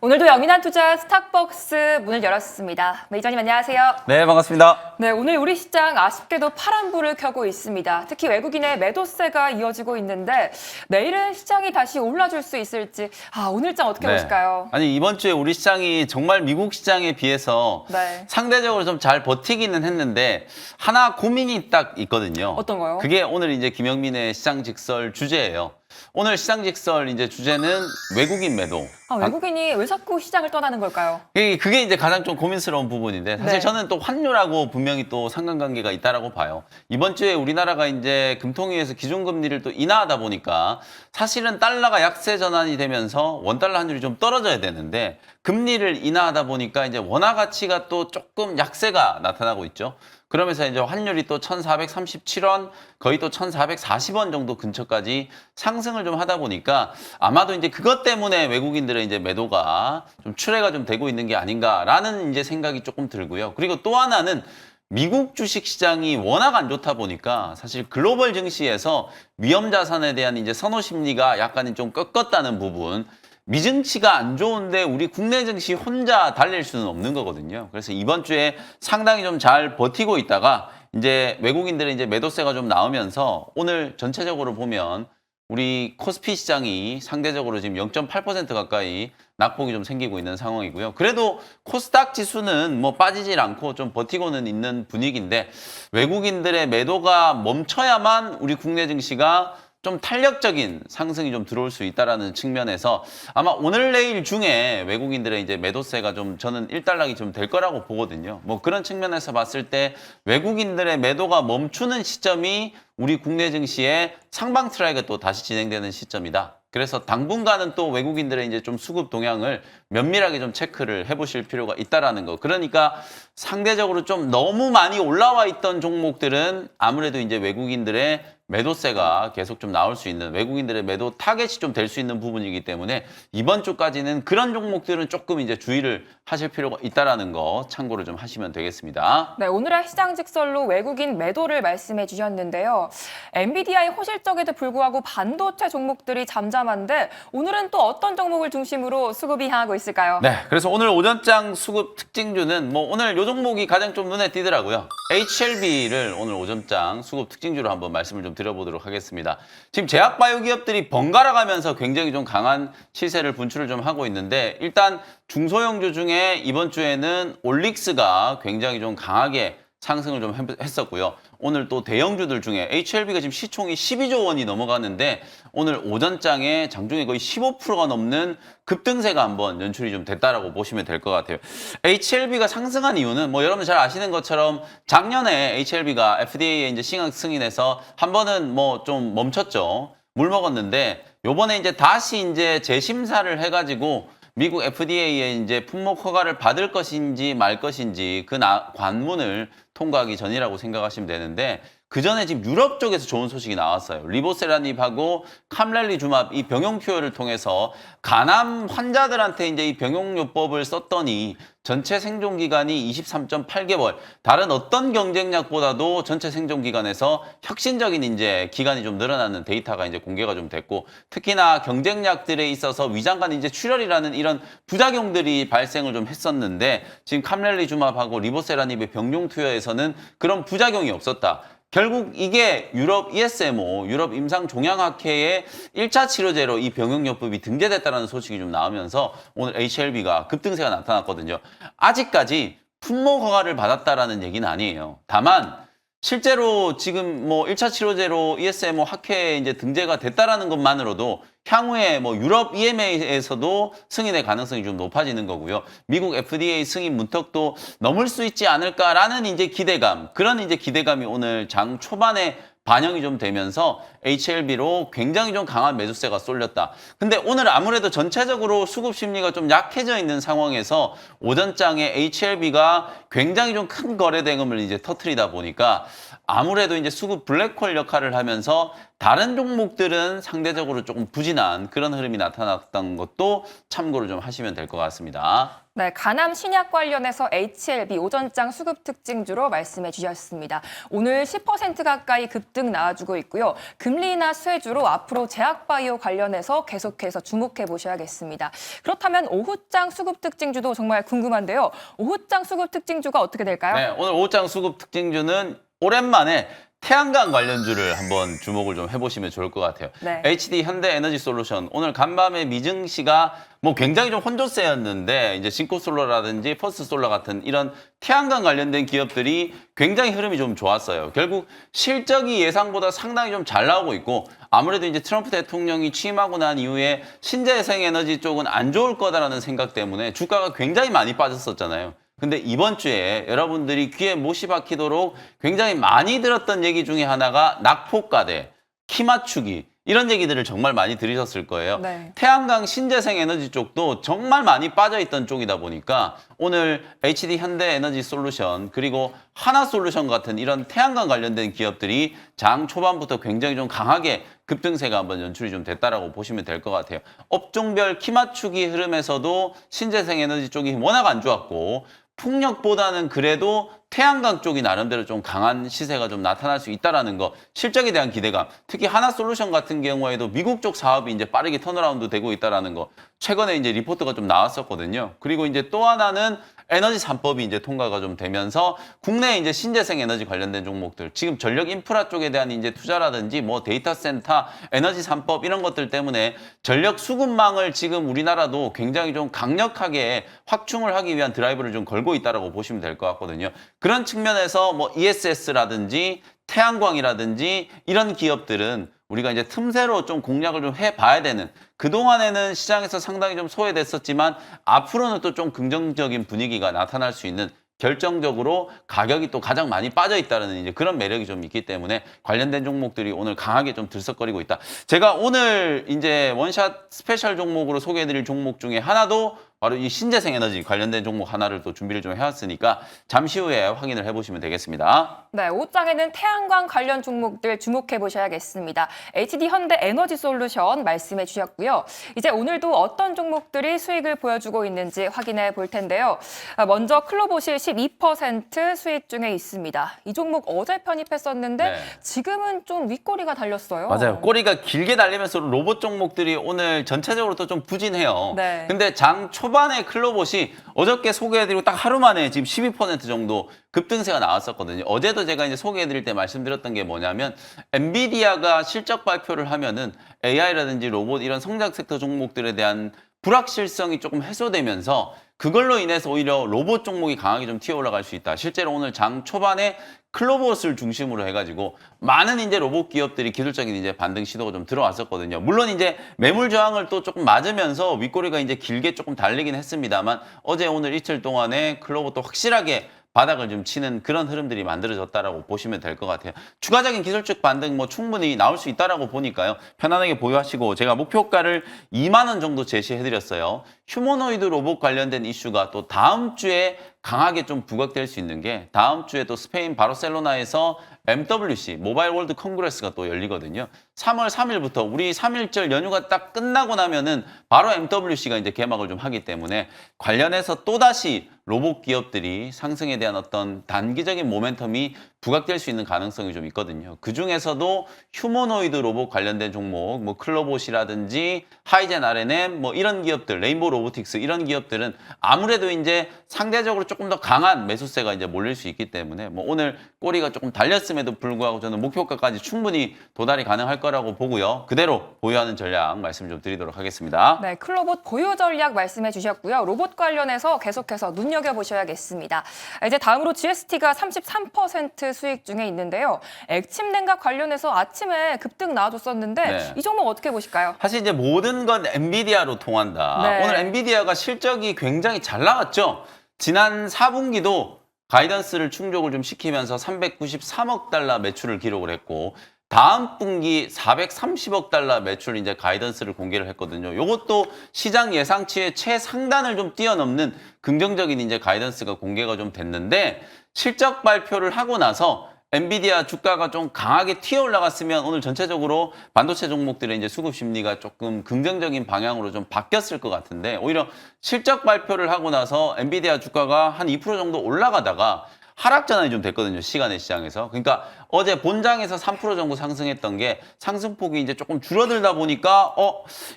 오늘도 영민한 투자 스탁벅스 문을 열었습니다. 매니저님 안녕하세요. 네, 반갑습니다. 네, 오늘 우리 시장 아쉽게도 파란불을 켜고 있습니다. 특히 외국인의 매도세가 이어지고 있는데 내일은 시장이 다시 올라줄 수 있을지 오늘장 어떻게 보실까요? 아니, 이번 주에 우리 시장이 정말 미국 시장에 비해서 네. 상대적으로 좀 잘 버티기는 했는데 하나 고민이 딱 있거든요. 어떤 거요? 그게 오늘 이제 김영민의 시장 직설 주제예요. 오늘 시장 직설 이제 주제는 외국인 매도. 외국인이 왜 자꾸 시장을 떠나는 걸까요? 그게 이제 가장 좀 고민스러운 부분인데 사실 네. 저는 또 환율하고 분명히 또 상관관계가 있다라고 봐요. 이번 주에 우리나라가 이제 금통위에서 기준금리를 또 인하하다 보니까 사실은 달러가 약세 전환이 되면서 원달러 환율이 좀 떨어져야 되는데 금리를 인하하다 보니까 이제 원화 가치가 또 조금 약세가 나타나고 있죠. 그러면서 이제 환율이 또 1,437원, 거의 또 1,440원 정도 근처까지 상승을 좀 하다 보니까 아마도 이제 그것 때문에 외국인들의 이제 매도가 좀 출회가 좀 되고 있는 게 아닌가라는 이제 생각이 조금 들고요. 그리고 또 하나는 미국 주식 시장이 워낙 안 좋다 보니까 사실 글로벌 증시에서 위험 자산에 대한 이제 선호 심리가 약간 좀 꺾었다는 부분. 미증시가 안 좋은데 우리 국내 증시 혼자 달릴 수는 없는 거거든요. 그래서 이번 주에 상당히 좀 잘 버티고 있다가 이제 외국인들의 이제 매도세가 좀 나오면서 오늘 전체적으로 보면 우리 코스피 시장이 상대적으로 지금 0.8% 가까이 낙폭이 좀 생기고 있는 상황이고요. 그래도 코스닥 지수는 뭐 빠지질 않고 좀 버티고는 있는 분위기인데 외국인들의 매도가 멈춰야만 우리 국내 증시가 좀 탄력적인 상승이 좀 들어올 수 있다라는 측면에서 아마 오늘 내일 중에 외국인들의 이제 매도세가 좀 저는 일단락이 좀 될 거라고 보거든요. 뭐 그런 측면에서 봤을 때 외국인들의 매도가 멈추는 시점이 우리 국내 증시의 상방 트랙이 또 다시 진행되는 시점이다. 그래서 당분간은 또 외국인들의 이제 좀 수급 동향을 면밀하게 좀 체크를 해보실 필요가 있다라는 거. 그러니까 상대적으로 좀 너무 많이 올라와 있던 종목들은 아무래도 이제 외국인들의 매도세가 계속 좀 나올 수 있는 외국인들의 매도 타겟이 좀 될 수 있는 부분이기 때문에 이번 주까지는 그런 종목들은 조금 이제 주의를 하실 필요가 있다라는 거 참고를 좀 하시면 되겠습니다. 네, 오늘의 시장 직설로 외국인 매도를 말씀해 주셨는데요. 엔비디아의 호실적에도 불구하고 반도체 종목들이 잠잠한데 오늘은 또 어떤 종목을 중심으로 수급이 향하고 있을까요? 네, 그래서 오늘 오전장 수급 특징주는 뭐 오늘 요 종목이 가장 좀 눈에 띄더라고요. HLB를 오늘 오전장 수급 특징주로 한번 말씀을 좀 드려보도록 하겠습니다. 지금 제약바이오 기업들이 번갈아 가면서 굉장히 좀 강한 시세를 분출을 좀 하고 있는데 일단 중소형주 중에 이번 주에는 올릭스가 굉장히 좀 강하게 상승을 좀 했었고요. 오늘 또 대형주들 중에 HLB가 지금 시총이 12조 원이 넘어가는데 오늘 오전장에 장중에 거의 15%가 넘는 급등세가 한번 연출이 좀 됐다라고 보시면 될 것 같아요. HLB가 상승한 이유는 뭐 여러분 잘 아시는 것처럼 작년에 HLB가 FDA에 이제 신약 승인해서 한 번은 뭐 좀 멈췄죠. 물 먹었는데 요번에 이제 다시 이제 재심사를 해가지고 미국 FDA에 이제 품목 허가를 받을 것인지 말 것인지 그 관문을 통과하기 전이라고 생각하시면 되는데 그 전에 지금 유럽 쪽에서 좋은 소식이 나왔어요. 리보세라닙하고 캄렐리주맙 이 병용 투여를 통해서 간암 환자들한테 이제 이 병용요법을 썼더니 전체 생존 기간이 23.8개월. 다른 어떤 경쟁약보다도 전체 생존 기간에서 혁신적인 이제 기간이 좀 늘어나는 데이터가 이제 공개가 좀 됐고 특히나 경쟁약들에 있어서 위장관 이제 출혈이라는 이런 부작용들이 발생을 좀 했었는데 지금 캄렐리주맙하고 리보세라닙의 병용 투여에서는 그런 부작용이 없었다. 결국 이게 유럽 ESMO, 유럽 임상종양학회의 1차 치료제로 이 병용요법이 등재됐다는 소식이 좀 나오면서 오늘 HLB가 급등세가 나타났거든요. 아직까지 품목 허가를 받았다라는 얘기는 아니에요. 다만 실제로 지금 뭐 1차 치료제로 ESMO 학회에 이제 등재가 됐다라는 것만으로도 향후에 뭐 유럽 EMA에서도 승인의 가능성이 좀 높아지는 거고요. 미국 FDA 승인 문턱도 넘을 수 있지 않을까라는 이제 기대감, 그런 이제 기대감이 오늘 장 초반에 반영이 좀 되면서 HLB로 굉장히 좀 강한 매수세가 쏠렸다. 근데 오늘 아무래도 전체적으로 수급 심리가 좀 약해져 있는 상황에서 오전장에 HLB가 굉장히 좀 큰 거래 대금을 이제 터트리다 보니까 아무래도 이제 수급 블랙홀 역할을 하면서 다른 종목들은 상대적으로 조금 부진한 그런 흐름이 나타났던 것도 참고를 좀 하시면 될 것 같습니다. 네, 가남 신약 관련해서 HLB 오전장 수급 특징주로 말씀해 주셨습니다. 오늘 10% 가까이 급등 나와주고 있고요. 금리 인하 수혜주로 앞으로 제약바이오 관련해서 계속해서 주목해 보셔야겠습니다. 그렇다면 오후장 수급 특징주도 정말 궁금한데요. 오후장 수급 특징주가 어떻게 될까요? 네, 오늘 오후장 수급 특징주는 오랜만에 태양광 관련주를 한번 주목을 좀 해보시면 좋을 것 같아요. 네. HD 현대에너지솔루션 오늘 간밤에 미증시가 뭐 굉장히 좀 혼조세였는데 이제 진코솔러라든지 퍼스트솔러 같은 이런 태양광 관련된 기업들이 굉장히 흐름이 좀 좋았어요. 결국 실적이 예상보다 상당히 좀 잘 나오고 있고 아무래도 이제 트럼프 대통령이 취임하고 난 이후에 신재생에너지 쪽은 안 좋을 거다라는 생각 때문에 주가가 굉장히 많이 빠졌었잖아요. 근데 이번 주에 여러분들이 귀에 못이 박히도록 굉장히 많이 들었던 얘기 중에 하나가 낙폭과대, 키 맞추기 이런 얘기들을 정말 많이 들으셨을 거예요. 네. 태양광 신재생 에너지 쪽도 정말 많이 빠져있던 쪽이다 보니까 오늘 HD 현대에너지솔루션 그리고 하나솔루션 같은 이런 태양광 관련된 기업들이 장 초반부터 굉장히 좀 강하게 급등세가 한번 연출이 좀 됐다라고 보시면 될 것 같아요. 업종별 키 맞추기 흐름에서도 신재생 에너지 쪽이 워낙 안 좋았고 풍력보다는 그래도 태양광 쪽이 나름대로 좀 강한 시세가 좀 나타날 수 있다라는 거, 실적에 대한 기대감, 특히 하나솔루션 같은 경우에도 미국 쪽 사업이 이제 빠르게 턴어라운드 되고 있다라는 거, 최근에 이제 리포트가 좀 나왔었거든요. 그리고 이제 또 하나는 에너지 3법이 이제 통과가 좀 되면서 국내 이제 신재생 에너지 관련된 종목들, 지금 전력 인프라 쪽에 대한 이제 투자라든지 뭐 데이터 센터, 에너지 3법 이런 것들 때문에 전력 수급망을 지금 우리나라도 굉장히 좀 강력하게 확충을 하기 위한 드라이브를 좀 걸고 있다라고 보시면 될 것 같거든요. 그런 측면에서 뭐 ESS라든지 태양광이라든지 이런 기업들은 우리가 이제 틈새로 좀 공략을 좀 해봐야 되는, 그동안에는 시장에서 상당히 좀 소외됐었지만 앞으로는 또 좀 긍정적인 분위기가 나타날 수 있는, 결정적으로 가격이 또 가장 많이 빠져 있다는 이제 그런 매력이 좀 있기 때문에 관련된 종목들이 오늘 강하게 좀 들썩거리고 있다. 제가 오늘 이제 원샷 스페셜 종목으로 소개해드릴 종목 중에 하나도 바로 이 신재생 에너지 관련된 종목 하나를 또 준비를 좀 해왔으니까 잠시 후에 확인을 해보시면 되겠습니다. 네, 오후장에는 태양광 관련 종목들 주목해 보셔야겠습니다. HD 현대 에너지 솔루션 말씀해 주셨고요. 이제 오늘도 어떤 종목들이 수익을 보여주고 있는지 확인해 볼 텐데요. 먼저 클로보실 12% 수익 중에 있습니다. 이 종목 어제 편입했었는데 네. 지금은 좀 윗꼬리가 달렸어요. 맞아요. 꼬리가 길게 달리면서 로봇 종목들이 오늘 전체적으로 또 좀 부진해요. 네. 근데 장 초반에 클로봇이 어저께 소개해드리고 딱 하루 만에 지금 12% 정도 급등세가 나왔었거든요. 어제도 제가 이제 소개해드릴 때 말씀드렸던 게 뭐냐면 엔비디아가 실적 발표를 하면은 AI라든지 로봇 이런 성장 섹터 종목들에 대한 불확실성이 조금 해소되면서 그걸로 인해서 오히려 로봇 종목이 강하게 좀 튀어 올라갈 수 있다. 실제로 오늘 장 초반에 클로봇을 중심으로 해가지고 많은 이제 로봇 기업들이 기술적인 이제 반등 시도가 좀 들어왔었거든요. 물론 이제 매물 저항을 또 조금 맞으면서 윗꼬리가 이제 길게 조금 달리긴 했습니다만 어제 오늘 이틀 동안에 클로봇도 확실하게 바닥을 좀 치는 그런 흐름들이 만들어졌다라고 보시면 될 것 같아요. 추가적인 기술적 반등 뭐 충분히 나올 수 있다라고 보니까요. 편안하게 보유하시고 제가 목표가를 2만 원 정도 제시해드렸어요. 휴머노이드 로봇 관련된 이슈가 또 다음 주에 강하게 좀 부각될 수 있는 게 다음 주에 또 스페인 바르셀로나에서 MWC 모바일 월드 컨그레스가 또 열리거든요. 3월 3일부터 우리 3일절 연휴가 딱 끝나고 나면은 바로 MWC가 이제 개막을 좀 하기 때문에 관련해서 또다시 로봇 기업들이 상승에 대한 어떤 단기적인 모멘텀이 부각될 수 있는 가능성이 좀 있거든요. 그 중에서도 휴머노이드 로봇 관련된 종목, 뭐 클로봇이라든지 하이젠 RNM 뭐 이런 기업들, 레인보우 로보틱스 이런 기업들은 아무래도 이제 상대적으로 조금 더 강한 매수세가 이제 몰릴 수 있기 때문에 뭐 오늘 꼬리가 조금 달렸음에도 불구하고 저는 목표가까지 충분히 도달이 가능할 거라고 보고요. 그대로 보유하는 전략 말씀 좀 드리도록 하겠습니다. 네, 클로봇 보유 전략 말씀해 주셨고요. 로봇 관련해서 계속해서 눈여겨보셔야겠습니다. 이제 다음으로 GST가 33% 수익 중에 있는데요. 액침 냉각 관련해서 아침에 급등 나와줬었는데 네. 이 종목 어떻게 보실까요? 사실 이제 모든 건 엔비디아로 통한다. 네. 오늘 엔비디아가 실적이 굉장히 잘 나왔죠. 지난 4분기도 가이던스를 충족을 좀 시키면서 393억 달러 매출을 기록을 했고 다음 분기 430억 달러 매출 이제 가이던스를 공개를 했거든요. 이것도 시장 예상치의 최상단을 좀 뛰어넘는 긍정적인 이제 가이던스가 공개가 좀 됐는데 실적 발표를 하고 나서 엔비디아 주가가 좀 강하게 튀어 올라갔으면 오늘 전체적으로 반도체 종목들의 이제 수급 심리가 조금 긍정적인 방향으로 좀 바뀌었을 것 같은데 오히려 실적 발표를 하고 나서 엔비디아 주가가 한 2% 정도 올라가다가 하락 전환이 좀 됐거든요. 시간의 시장에서. 그러니까 어제 본장에서 3% 정도 상승했던 게 상승폭이 이제 조금 줄어들다 보니까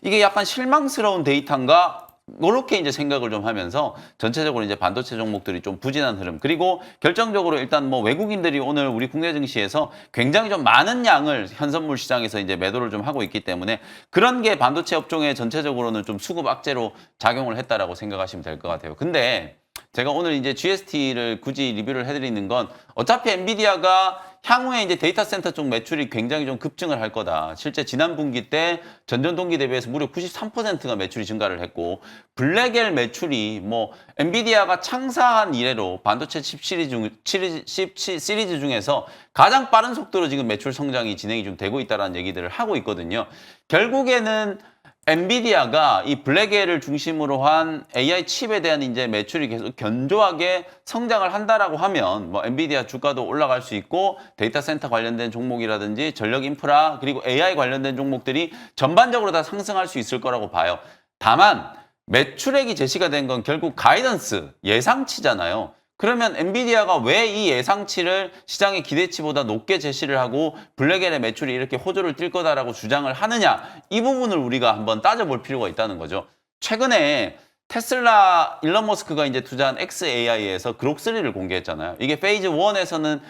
이게 약간 실망스러운 데이터인가? 그렇게 이제 생각을 좀 하면서 전체적으로 이제 반도체 종목들이 좀 부진한 흐름. 그리고 결정적으로 일단 뭐 외국인들이 오늘 우리 국내 증시에서 굉장히 좀 많은 양을 현선물 시장에서 이제 매도를 좀 하고 있기 때문에 그런 게 반도체 업종에 전체적으로는 좀 수급 악재로 작용을 했다라고 생각하시면 될 것 같아요. 근데 제가 오늘 이제 GST를 굳이 리뷰를 해드리는 건 어차피 엔비디아가 향후에 이제 데이터 센터 쪽 매출이 굉장히 좀 급증을 할 거다. 실제 지난 분기 때 전년 동기 대비해서 무려 93%가 매출이 증가를 했고 블랙엘 매출이 뭐 엔비디아가 창사한 이래로 반도체 칩 시리즈 중에서 가장 빠른 속도로 지금 매출 성장이 진행이 좀 되고 있다라는 얘기들을 하고 있거든요. 결국에는 엔비디아가 이 블랙엘을 중심으로 한 AI 칩에 대한 이제 매출이 계속 견조하게 성장을 한다라고 하면 뭐 엔비디아 주가도 올라갈 수 있고 데이터 센터 관련된 종목이라든지 전력 인프라 그리고 AI 관련된 종목들이 전반적으로 다 상승할 수 있을 거라고 봐요. 다만 매출액이 제시가 된 건 결국 가이던스, 예상치잖아요. 그러면 엔비디아가 왜 이 예상치를 시장의 기대치보다 높게 제시를 하고 블랙엘의 매출이 이렇게 호조를 띨 거다라고 주장을 하느냐 이 부분을 우리가 한번 따져볼 필요가 있다는 거죠. 최근에 테슬라 일론 머스크가 이제 투자한 xAI에서 그록3를 공개했잖아요. 이게 페이즈 1에서는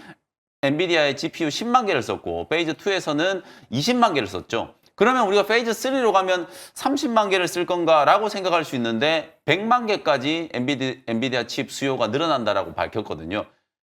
엔비디아의 GPU 10만 개를 썼고 페이즈 2에서는 20만 개를 썼죠. 그러면 우리가 페이즈 3로 가면 30만 개를 쓸 건가라고 생각할 수 있는데 100만 개까지 엔비디아 칩 수요가 늘어난다라고 밝혔거든요.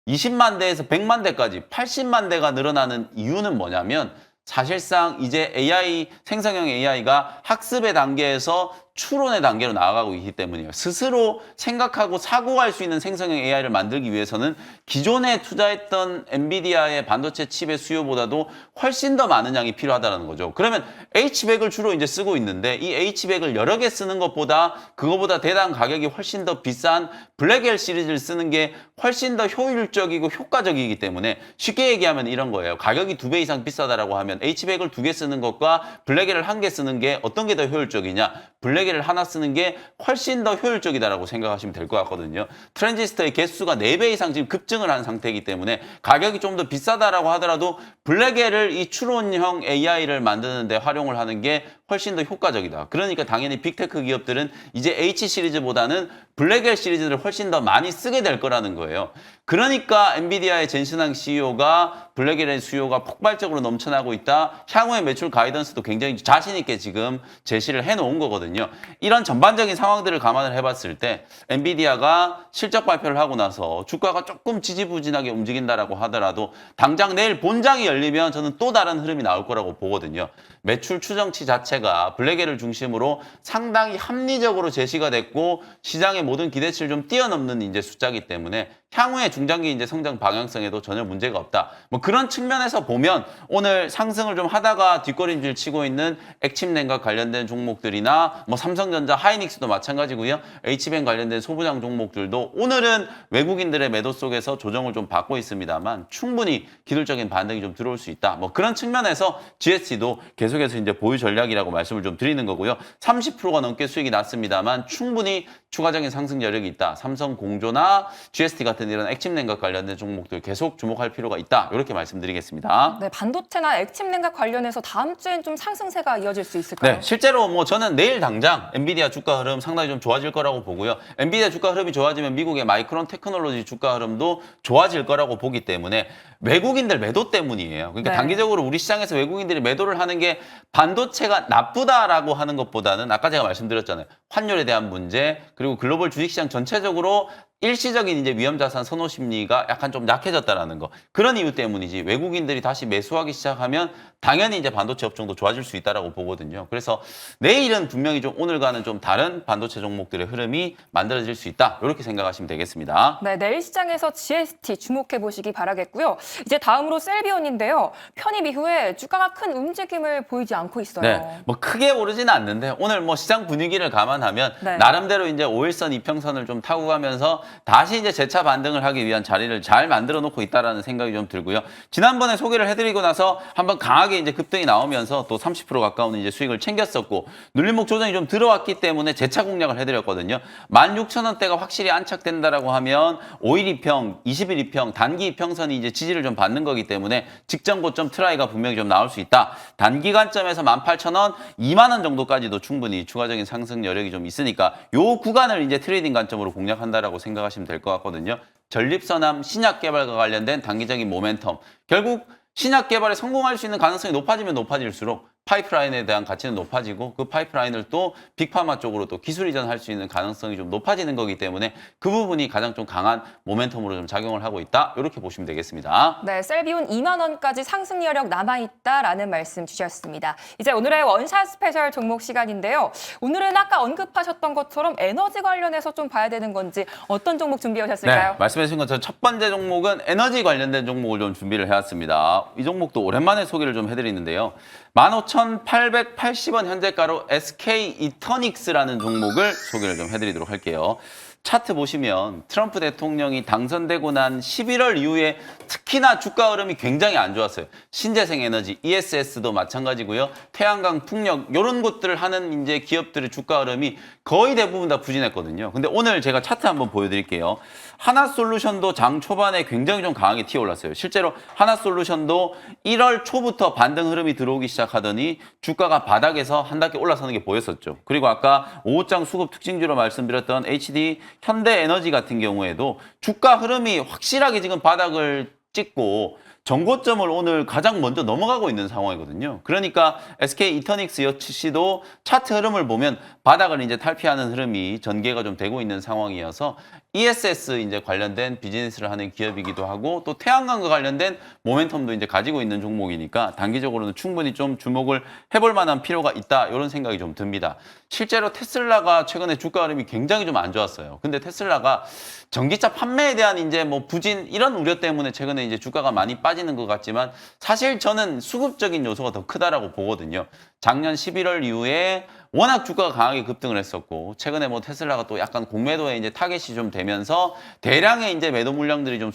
20만 대에서 100만 대까지 80만 대가 늘어나는 이유는 뭐냐면 사실상 이제 AI, 생성형 AI가 학습의 단계에서 추론의 단계로 나아가고 있기 때문이에요. 스스로 생각하고 사고할 수 있는 생성형 AI를 만들기 위해서는 기존에 투자했던 엔비디아의 반도체 칩의 수요보다도 훨씬 더 많은 양이 필요하다는 거죠. 그러면 H100을 주로 이제 쓰고 있는데 이 H100을 여러 개 쓰는 것보다 그거보다 대당 가격이 훨씬 더 비싼 블랙엘 시리즈를 쓰는 게 훨씬 더 효율적이고 효과적이기 때문에 쉽게 얘기하면 이런 거예요. 가격이 2배 이상 비싸다라고 하면 H100을 2개 쓰는 것과 블랙엘을 1개 쓰는 게 어떤 게 더 효율적이냐? 블랙엘을 하나 쓰는 게 훨씬 더 효율적이다라고 생각하시면 될 것 같거든요. 트랜지스터의 개수가 4배 이상 지금 급증을 한 상태이기 때문에 가격이 좀 더 비싸다라고 하더라도 블랙엘을 이 추론형 AI를 만드는 데 활용을 하는 게 훨씬 더 효과적이다. 그러니까 당연히 빅테크 기업들은 이제 H 시리즈보다는 블랙엘 시리즈를 훨씬 더 많이 쓰게 될 거라는 거예요. 그러니까 엔비디아의 젠슨항 CEO가 블랙엘의 수요가 폭발적으로 넘쳐나고 있다. 향후의 매출 가이던스도 굉장히 자신 있게 지금 제시를 해놓은 거거든요. 이런 전반적인 상황들을 감안을 해봤을 때 엔비디아가 실적 발표를 하고 나서 주가가 조금 지지부진하게 움직인다라고 하더라도 당장 내일 본장이 열리면 저는 또 다른 흐름이 나올 거라고 보거든요. 매출 추정치 자체가 블랙엘을 중심으로 상당히 합리적으로 제시가 됐고 시장의 모든 기대치를 좀 뛰어넘는 이제 숫자이기 때문에 향후의 중장기 이제 성장 방향성에도 전혀 문제가 없다. 뭐 그런 측면에서 보면 오늘 상승을 좀 하다가 뒷걸음질 치고 있는 액침 냉각 관련된 종목들이나 뭐 삼성전자, 하이닉스도 마찬가지고요. H뱅 관련된 소부장 종목들도 오늘은 외국인들의 매도 속에서 조정을 좀 받고 있습니다만 충분히 기술적인 반등이 좀 들어올 수 있다. 뭐 그런 측면에서 GST도 계속해서 이제 보유 전략이라고 말씀을 좀 드리는 거고요. 30%가 넘게 수익이 났습니다만 충분히 추가적인 상승 여력이 있다. 삼성공조나 GST 같은 이런 액침 냉각 관련된 종목들 계속 주목할 필요가 있다. 이렇게 말씀드리겠습니다. 네, 반도체나 액침 냉각 관련해서 다음 주엔 좀 상승세가 이어질 수 있을까요? 네, 실제로 뭐 저는 내일 당장 엔비디아 주가 흐름 상당히 좀 좋아질 거라고 보고요. 엔비디아 주가 흐름이 좋아지면 미국의 마이크론 테크놀로지 주가 흐름도 좋아질 거라고 보기 때문에 외국인들 매도 때문이에요. 그러니까 네. 단기적으로 우리 시장에서 외국인들이 매도를 하는 게 반도체가 나쁘다라고 하는 것보다는 아까 제가 말씀드렸잖아요. 환율에 대한 문제 그리고 글로벌 주식시장 전체적으로 일시적인 이제 위험자산 선호 심리가 약간 좀 약해졌다라는 거. 그런 이유 때문이지 외국인들이 다시 매수하기 시작하면 당연히 이제 반도체 업종도 좋아질 수 있다라고 보거든요. 그래서 내일은 분명히 좀 오늘과는 좀 다른 반도체 종목들의 흐름이 만들어질 수 있다. 이렇게 생각하시면 되겠습니다. 네, 내일 시장에서 GST 주목해 보시기 바라겠고요. 이제 다음으로 셀비온인데요. 편입 이후에 주가가 큰 움직임을 보이지 않고 있어요. 네, 뭐 크게 오르지는 않는데 오늘 뭐 시장 분위기를 감안하면 네. 나름대로 이제 이제 5일선 이평선을 좀 타고 가면서 다시 이제 재차 반등을 하기 위한 자리를 잘 만들어 놓고 있다라는 생각이 좀 들고요. 지난번에 소개를 해드리고 나서 한번 강하게 이제 급등이 나오면서 또 30% 가까운 이제 수익을 챙겼었고 눌림목 조정이 좀 들어왔기 때문에 재차 공략을 해드렸거든요. 16,000원대가 확실히 안착된다라고 하면 5일 이평, 20일 이평, 단기 이평선이 이제 지지를 좀 받는 거기 때문에 직전 고점 트라이가 분명히 좀 나올 수 있다. 단기간점에서 18,000원, 2만 원 정도까지도 충분히 추가적인 상승 여력이 좀 있으니까 요 구간을 이제 트레이딩 관점으로 공략한다라고 생각하시면 될 것 같거든요. 전립선암 신약 개발과 관련된 단기적인 모멘텀. 결국 신약 개발에 성공할 수 있는 가능성이 높아지면 높아질수록 파이프라인에 대한 가치는 높아지고 그 파이프라인을 또 빅파마 쪽으로 또 기술 이전할 수 있는 가능성이 좀 높아지는 거기 때문에 그 부분이 가장 좀 강한 모멘텀으로 좀 작용을 하고 있다. 이렇게 보시면 되겠습니다. 네, 셀비온 2만 원까지 상승 여력 남아있다라는 말씀 주셨습니다. 이제 오늘의 원샷 스페셜 종목 시간인데요. 오늘은 아까 언급하셨던 것처럼 에너지 관련해서 좀 봐야 되는 건지 어떤 종목 준비해 오셨을까요? 네, 말씀해 주신 것처럼 첫 번째 종목은 에너지 관련된 종목을 좀 준비를 해왔습니다. 이 종목도 오랜만에 소개를 좀 해드리는데요. 15,880원 현재가로 SK 이터닉스라는 종목을 소개를 좀 해드리도록 할게요. 차트 보시면 트럼프 대통령이 당선되고 난 11월 이후에 특히나 주가 흐름이 굉장히 안 좋았어요. 신재생 에너지, ESS도 마찬가지고요. 태양광, 풍력 이런 것들을 하는 이제 기업들의 주가 흐름이 거의 대부분 다 부진했거든요. 근데 오늘 제가 차트 한번 보여드릴게요. 하나솔루션도 장 초반에 굉장히 좀 강하게 튀어올랐어요. 실제로 하나솔루션도 1월 초부터 반등 흐름이 들어오기 시작하더니 주가가 바닥에서 한 단계 올라서는 게 보였었죠. 그리고 아까 5장 수급 특징주로 말씀드렸던 HD 현대에너지 같은 경우에도 주가 흐름이 확실하게 지금 바닥을 찍고 정고점을 오늘 가장 먼저 넘어가고 있는 상황이거든요. 그러니까 SK 이터닉스 역시도 차트 흐름을 보면 바닥을 이제 탈피하는 흐름이 전개가 좀 되고 있는 상황이어서 ESS 이제 관련된 비즈니스를 하는 기업이기도 하고 또 태양광과 관련된 모멘텀도 이제 가지고 있는 종목이니까 단기적으로는 충분히 좀 주목을 해볼 만한 필요가 있다 이런 생각이 좀 듭니다. 실제로 테슬라가 최근에 주가 흐름이 굉장히 좀 안 좋았어요. 근데 테슬라가 전기차 판매에 대한 이제 뭐 부진 이런 우려 때문에 최근에 이제 주가가 많이 빠지는 것 같지만 사실 저는 수급적인 요소가 더 크다라고 보거든요. 작년 11월 이후에 워낙 주가가 강하게 급등을 했었고 최근에 뭐 테슬라가 또 약간 공매도에 이제 타겟이 좀 되면서 대량의 이제 매도 물량들이 좀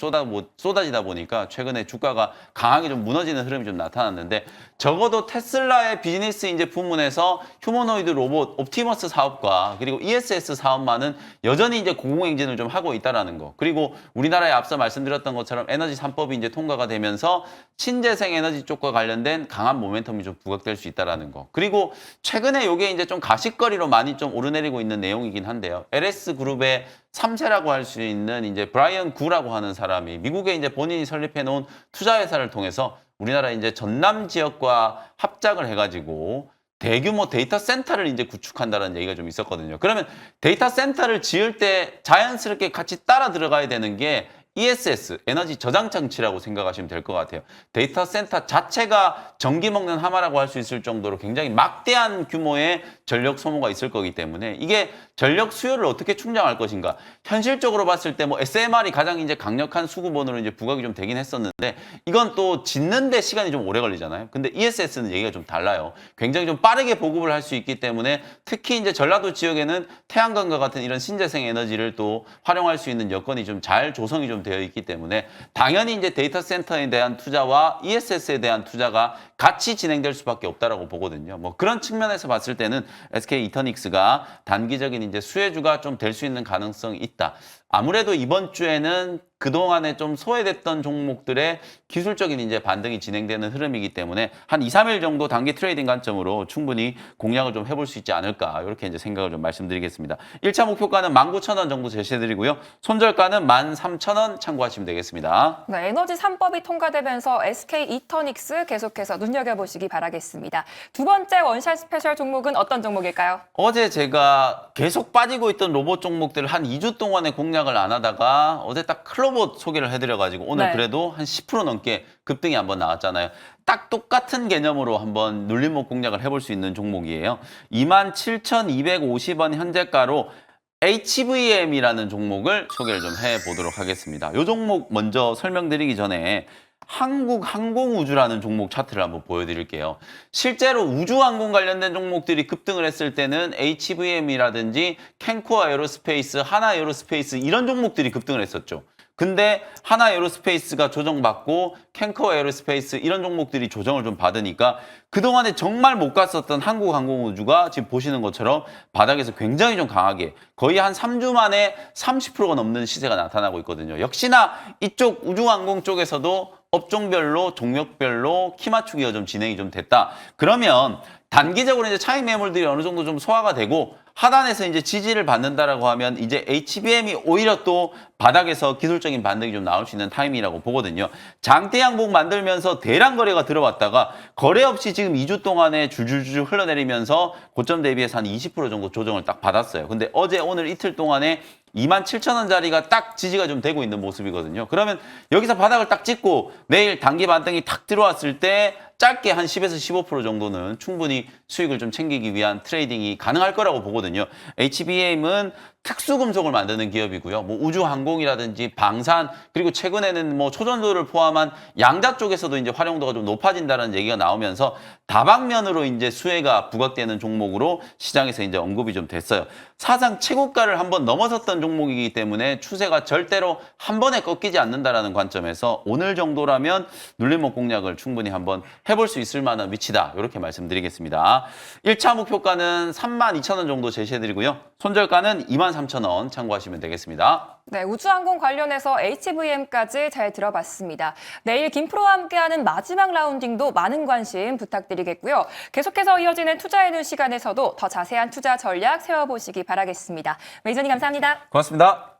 쏟아지다 보니까 최근에 주가가 강하게 좀 무너지는 흐름이 좀 나타났는데 적어도 테슬라의 비즈니스 이제 부문에서 휴머노이드 로봇 옵티머스 사업과 그리고 ESS 사업만은 여전히 이제 공공행진을 좀 하고 있다라는 거. 그리고 우리나라에 앞서 말씀드렸던 것처럼 에너지 3법이 이제 통과가 되면서 신재생 에너지 쪽과 관련된 강한 모멘텀이 좀 부각될 수 있다라는 거. 그리고 최근에 이게 이제 좀 가십거리로 많이 좀 오르내리고 있는 내용이긴 한데요. LS 그룹의 3세라고 할 수 있는 이제 브라이언 구라고 하는 사람이 미국에 이제 본인이 설립해 놓은 투자회사를 통해서 우리나라 이제 전남 지역과 합작을 해가지고 대규모 데이터 센터를 이제 구축한다는 얘기가 좀 있었거든요. 그러면 데이터 센터를 지을 때 자연스럽게 같이 따라 들어가야 되는 게 ESS, 에너지 저장 장치라고 생각하시면 될 것 같아요. 데이터 센터 자체가 전기 먹는 하마라고 할 수 있을 정도로 굉장히 막대한 규모의 전력 소모가 있을 거기 때문에 이게 전력 수요를 어떻게 충당할 것인가. 현실적으로 봤을 때 뭐 SMR이 가장 이제 강력한 수급원으로 이제 부각이 좀 되긴 했었는데 이건 또 짓는데 시간이 좀 오래 걸리잖아요. 근데 ESS는 얘기가 좀 달라요. 굉장히 좀 빠르게 보급을 할 수 있기 때문에 특히 이제 전라도 지역에는 태양광과 같은 이런 신재생 에너지를 또 활용할 수 있는 여건이 좀 잘 조성이 좀 되어 있기 때문에 당연히 이제 데이터 센터에 대한 투자와 ESS에 대한 투자가 같이 진행될 수밖에 없다라고 보거든요. 뭐 그런 측면에서 봤을 때는 SK 이터닉스가 단기적인 이제 수혜주가 좀 될 수 있는 가능성이 있다. 아무래도 이번 주에는 그동안에 좀 소외됐던 종목들의 기술적인 이제 반등이 진행되는 흐름이기 때문에 한 2, 3일 정도 단기 트레이딩 관점으로 충분히 공략을 좀 해볼 수 있지 않을까 이렇게 이제 생각을 좀 말씀드리겠습니다. 1차 목표가는 19,000원 정도 제시해드리고요. 손절가는 13,000원 참고하시면 되겠습니다. 네, 에너지 3법이 통과되면서 SK 이터닉스 계속해서 눈여겨보시기 바라겠습니다. 두 번째 원샷 스페셜 종목은 어떤 종목일까요? 어제 제가 계속 빠지고 있던 로봇 종목들을 한 2주 동안에 공략을 안 하다가 어제 딱 클로봇 소개를 해드려가지고 오늘 네. 그래도 한 10% 넘게 급등이 한번 나왔잖아요. 딱 똑같은 개념으로 한번 눌림목 공략을 해볼 수 있는 종목이에요. 27,250원 현재가로 HVM이라는 종목을 소개를 좀 해보도록 하겠습니다. 이 종목 먼저 설명드리기 전에 한국항공우주라는 종목 차트를 한번 보여드릴게요. 실제로 우주항공 관련된 종목들이 급등을 했을 때는 HVM이라든지 캔코 에어로스페이스, 하나 에어로스페이스 이런 종목들이 급등을 했었죠. 근데 하나 에어로스페이스가 조정받고 캔커 에어로스페이스 이런 종목들이 조정을 좀 받으니까 그동안에 정말 못 갔었던 한국항공우주가 지금 보시는 것처럼 바닥에서 굉장히 좀 강하게 거의 한 3주 만에 30%가 넘는 시세가 나타나고 있거든요. 역시나 이쪽 우주항공 쪽에서도 업종별로 종목별로 키 맞추기가 좀 진행이 좀 됐다. 그러면 단기적으로 이제 차익 매물들이 어느 정도 좀 소화가 되고 하단에서 이제 지지를 받는다라고 하면 이제 HBM이 오히려 또 바닥에서 기술적인 반등이 좀 나올 수 있는 타이밍이라고 보거든요. 장대 양봉 만들면서 대량 거래가 들어왔다가 거래 없이 지금 2주 동안에 줄줄줄 흘러내리면서 고점 대비해서 한 20% 정도 조정을 딱 받았어요. 근데 어제 오늘 이틀 동안에 27,000원짜리가 딱 지지가 좀 되고 있는 모습이거든요. 그러면 여기서 바닥을 딱 찍고 내일 단기 반등이 탁 들어왔을 때 짧게 한 10에서 15% 정도는 충분히 수익을 좀 챙기기 위한 트레이딩이 가능할 거라고 보거든요. HBM은 특수금속을 만드는 기업이고요. 뭐 우주항공이라든지 방산 그리고 최근에는 뭐 초전도를 포함한 양자 쪽에서도 이제 활용도가 좀 높아진다는 얘기가 나오면서 다방면으로 이제 수혜가 부각되는 종목으로 시장에서 이제 언급이 좀 됐어요. 사상 최고가를 한번 넘어섰던 종목이기 때문에 추세가 절대로 한 번에 꺾이지 않는다라는 관점에서 오늘 정도라면 눌림목 공략을 충분히 한번 해볼 수 있을 만한 위치다. 이렇게 말씀드리겠습니다. 1차 목표가는 32,000원 정도 제시해드리고요. 손절가는 23,000원 참고하시면 되겠습니다. 네, 우주항공 관련해서 HVM까지 잘 들어봤습니다. 내일 김프로와 함께하는 마지막 라운딩도 많은 관심 부탁드리겠고요. 계속해서 이어지는 투자의 눈 시간에서도 더 자세한 투자 전략 세워보시기 바라겠습니다. 매니저님 감사합니다. 고맙습니다.